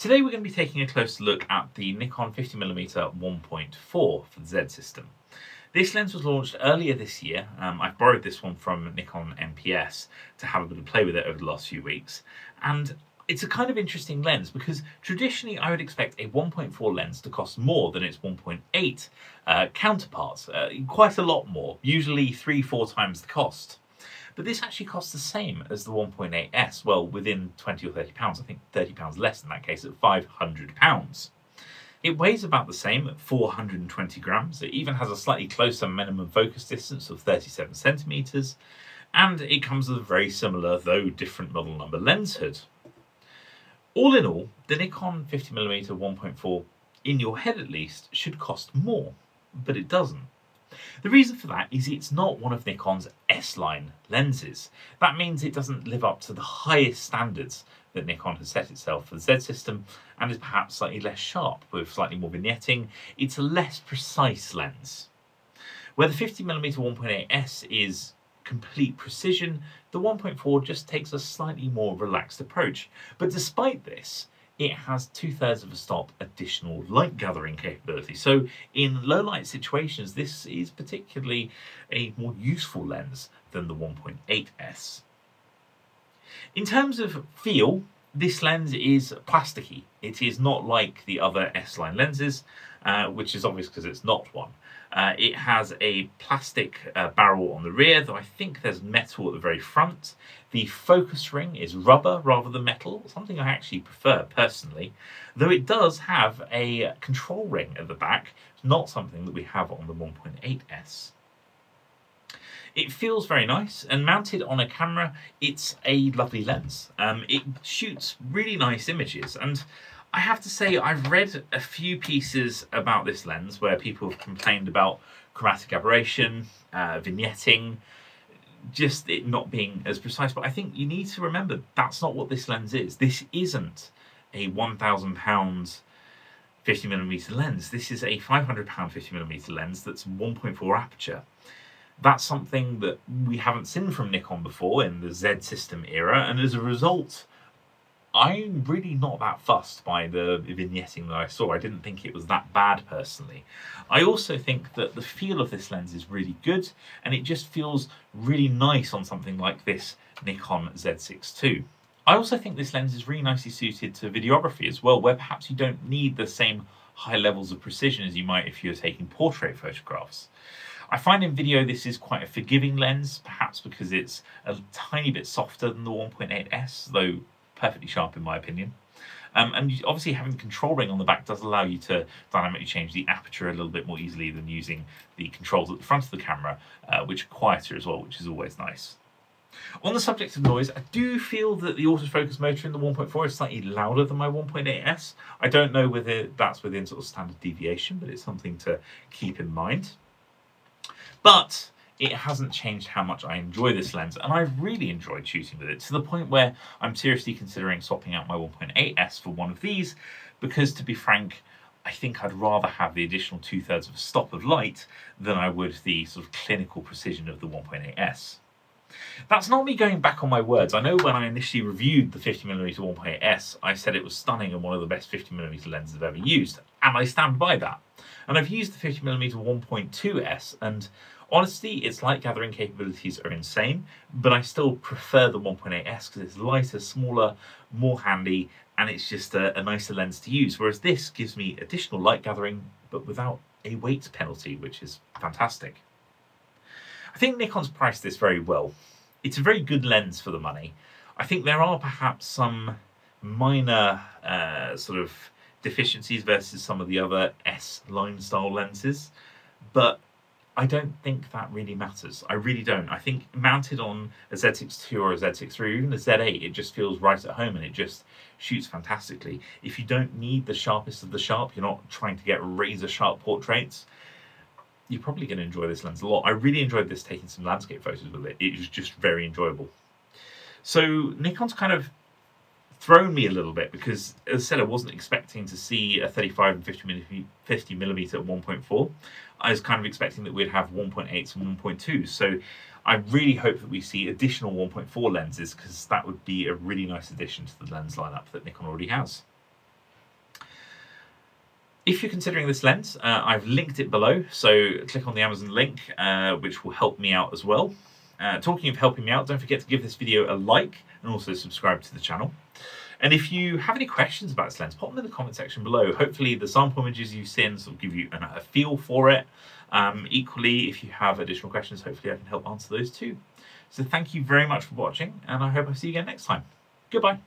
Today we're going to be taking a closer look at the Nikon 50mm 1.4 for the Z system. This lens was launched earlier this year. I've borrowed this one from Nikon NPS to have a bit of play with it over the last few weeks. And it's a kind of interesting lens because traditionally I would expect a 1.4 lens to cost more than its 1.8 counterparts, quite a lot more, usually 3-4 times the cost. But this actually costs the same as the 1.8S, well, within 20 or 30 pounds. I think 30 pounds less in that case, at 500 pounds. It weighs about the same at 420 grams. It even has a slightly closer minimum focus distance of 37 centimeters, and it comes with a very similar, though different model number lens hood. All in all, the Nikon 50mm 1.4, in your head at least, should cost more, but it doesn't. The reason for that is it's not one of Nikon's S-line lenses. That means it doesn't live up to the highest standards that Nikon has set itself for the Z system and is perhaps slightly less sharp with slightly more vignetting. It's a less precise lens. Where the 50mm 1.8S is complete precision, the 1.4 just takes a slightly more relaxed approach. But despite this, it has 2/3 of a stop additional light gathering capability. So in low light situations, this is particularly a more useful lens than the 1.8S. In terms of feel, this lens is plasticky. It is not like the other S-line lenses, which is obvious because it's not one. It has a plastic barrel on the rear, though I think there's metal at the very front. The focus ring is rubber rather than metal, something I actually prefer personally, though it does have a control ring at the back, not something that we have on the 1.8S. It feels very nice, and mounted on a camera, it's a lovely lens. It shoots really nice images, and I have to say I've read a few pieces about this lens where people have complained about chromatic aberration, vignetting, just it not being as precise. But I think you need to remember that's not what this lens is. This isn't a £1,000 50mm lens. This is a £500 50mm lens that's 1.4 aperture. That's something that we haven't seen from Nikon before in the Z system era, and as a result, I'm really not that fussed by the vignetting that I saw. I didn't think it was that bad personally. I also think that the feel of this lens is really good, and it just feels really nice on something like this Nikon Z6 II. I also think this lens is really nicely suited to videography as well, where perhaps you don't need the same high levels of precision as you might if you're taking portrait photographs. I find in video this is quite a forgiving lens, perhaps because it's a tiny bit softer than the 1.8S, though perfectly sharp in my opinion. And obviously having the control ring on the back does allow you to dynamically change the aperture a little bit more easily than using the controls at the front of the camera, which are quieter as well, which is always nice. On the subject of noise, I do feel that the autofocus motor in the 1.4 is slightly louder than my 1.8S. I don't know whether that's within sort of standard deviation, but it's something to keep in mind. But it hasn't changed how much I enjoy this lens, and I've really enjoyed shooting with it, to the point where I'm seriously considering swapping out my 1.8S for one of these, because to be frank, I think I'd rather have the additional 2/3 of a stop of light than I would the sort of clinical precision of the 1.8S. That's not me going back on my words. I know when I initially reviewed the 50mm 1.8S, I said it was stunning and one of the best 50mm lenses I've ever used, and I stand by that. And I've used the 50mm 1.2S, and honestly, its light gathering capabilities are insane, but I still prefer the 1.8S because it's lighter, smaller, more handy, and it's just a nicer lens to use. Whereas this gives me additional light gathering, but without a weight penalty, which is fantastic. I think Nikon's priced this very well. It's a very good lens for the money. I think there are perhaps some minor sort of deficiencies versus some of the other S-line style lenses, but I don't think that really matters. I really don't. I think mounted on a Z6 II or a Z6 III or even a Z8, it just feels right at home and it just shoots fantastically. If you don't need the sharpest of the sharp, you're not trying to get razor sharp portraits, you're probably going to enjoy this lens a lot. I really enjoyed this taking some landscape photos with it. It was just very enjoyable. So Nikon's kind of thrown me a little bit because, as I said, I wasn't expecting to see a 35 and 50mm at 1.4. I was kind of expecting that we'd have 1.8s and 1.2s. So I really hope that we see additional 1.4 lenses, because that would be a really nice addition to the lens lineup that Nikon already has. If you're considering this lens, I've linked it below, so click on the Amazon link, which will help me out as well. Talking of helping me out, don't forget to give this video a like and also subscribe to the channel. And if you have any questions about this lens, pop them in the comment section below. Hopefully the sample images you've seen will give you a feel for it. Equally, if you have additional questions, hopefully I can help answer those too. So thank you very much for watching, and I hope I see you again next time. Goodbye.